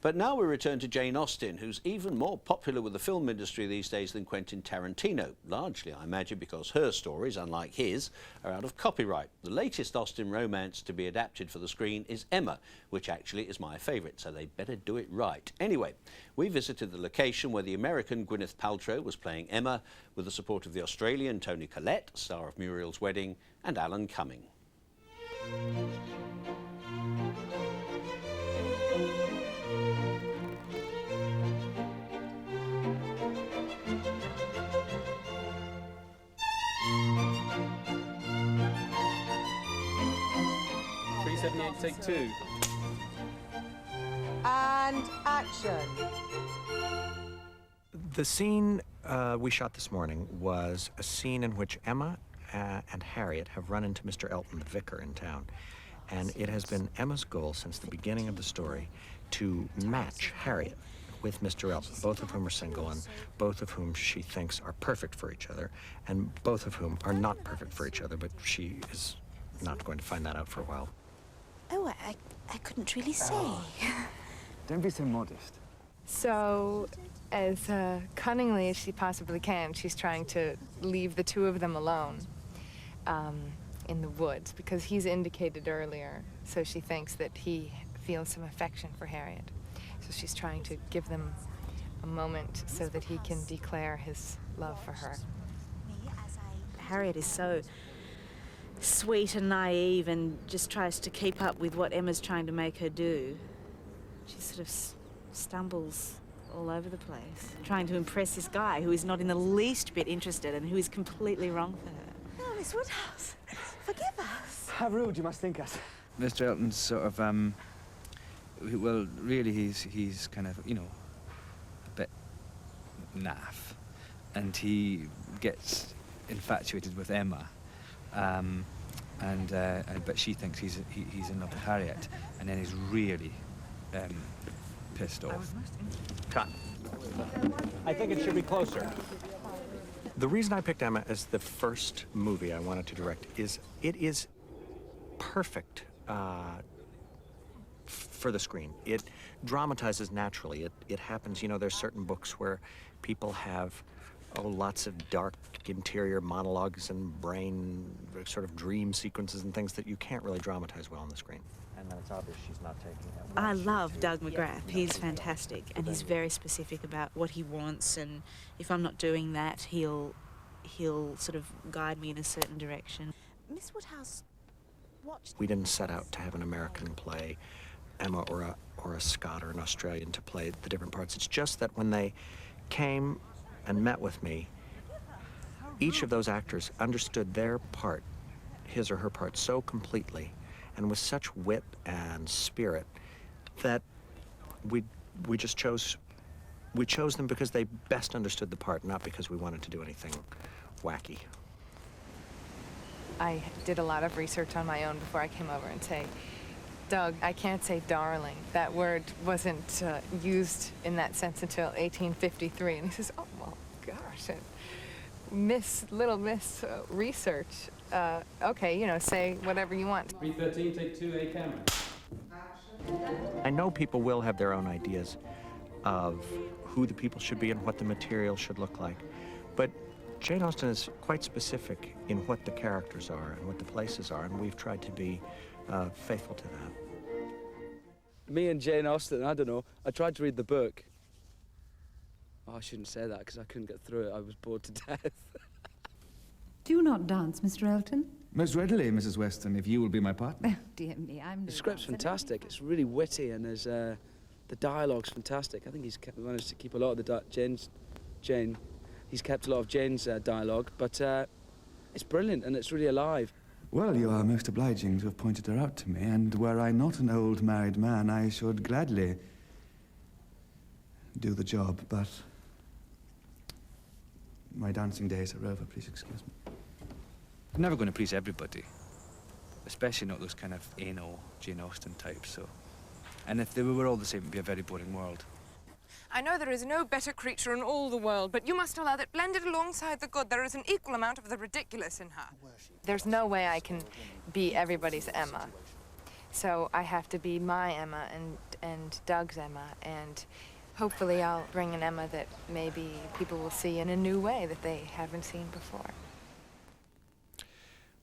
But now we return to Jane Austen, who's even more popular with the film industry these days than Quentin Tarantino, largely, I imagine, because her stories, unlike his, are out of copyright. The latest Austen romance to be adapted for the screen is Emma, which actually is my favourite, so they better do it right. Anyway, we visited the location where the American Gwyneth Paltrow was playing Emma, with the support of the Australian Toni Colette, star of Muriel's Wedding, and Alan Cumming. Take two. And action. The scene we shot this morning was a scene in which Emma and Harriet have run into Mr. Elton, the vicar in town. And it has been Emma's goal since the beginning of the story to match Harriet with Mr. Elton, both of whom are single and both of whom she thinks are perfect for each other, and both of whom are not perfect for each other, but she is not going to find that out for a while. Oh, I couldn't really say. Don't be so modest. So, as cunningly as she possibly can, she's trying to leave the two of them alone in the woods, because he's indicated earlier, so she thinks that he feels some affection for Harriet. So she's trying to give them a moment so that he can declare his love for her. Harriet is so sweet and naive and just tries to keep up with what Emma's trying to make her do. She sort of stumbles all over the place, trying to impress this guy who is not in the least bit interested and who is completely wrong for her. Oh, Miss Woodhouse, forgive us. How rude you must think us. Mr. Elton's sort of, well, really he's kind of, you know, a bit naff. And he gets infatuated with Emma. But she thinks he's in love with Harriet, and then he's really pissed off. Cut. I think it should be closer. The reason I picked Emma as the first movie I wanted to direct is it is perfect for the screen. It dramatizes naturally. It happens, you know, there's certain books where people have lots of dark interior monologues and brain sort of dream sequences and things that you can't really dramatize well on the screen. And then it's obvious she's not taking it. I love Doug McGrath. He's fantastic, and he's very specific about what he wants, and if I'm not doing that, he'll sort of guide me in a certain direction. Miss Woodhouse, We didn't set out to have an American play Emma or a Scot or an Australian to play the different parts. It's just that when they came and met with me, each of those actors understood their part, his or her part, so completely and with such wit and spirit that we chose them because they best understood the part, not because we wanted to do anything wacky. I did a lot of research on my own before I came over and say, Doug, I can't say darling. That word wasn't used in that sense until 1853. And he says, oh, well, gosh, little miss research. Okay, you know, say whatever you want. 313, take two, A camera. I know people will have their own ideas of who the people should be and what the material should look like. But Jane Austen is quite specific in what the characters are and what the places are, and we've tried to be faithful to that. Me and Jane Austen, I don't know, I tried to read the book. Oh, I shouldn't say that because I couldn't get through it. I was bored to death. Do you not dance, Mr. Elton? Most readily, Mrs. Weston, if you will be my partner. Oh, dear me, I'm no The script's dancer. fantastic. It's really witty, and there's the dialogue's fantastic. I think he's managed to keep a lot of the he's kept a lot of Jane's dialogue, but it's brilliant and it's really alive. Well, you are most obliging to have pointed her out to me, and were I not an old married man, I should gladly do the job, but my dancing days are over, please excuse me. I'm never going to please everybody, especially not those kind of anal Jane Austen types, so... And if they were all the same, it'd be a very boring world. I know there is no better creature in all the world, but you must allow that blended alongside the good, there is an equal amount of the ridiculous in her. There's no way I can be everybody's Emma. So I have to be my Emma and Doug's Emma, and hopefully I'll bring an Emma that maybe people will see in a new way that they haven't seen before.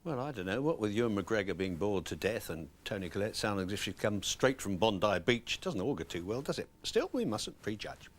Well, I don't know. What with Ewan McGregor being bored to death and Toni Collette sounding as if she'd come straight from Bondi Beach, it doesn't augur too well, does it? Still, we mustn't prejudge.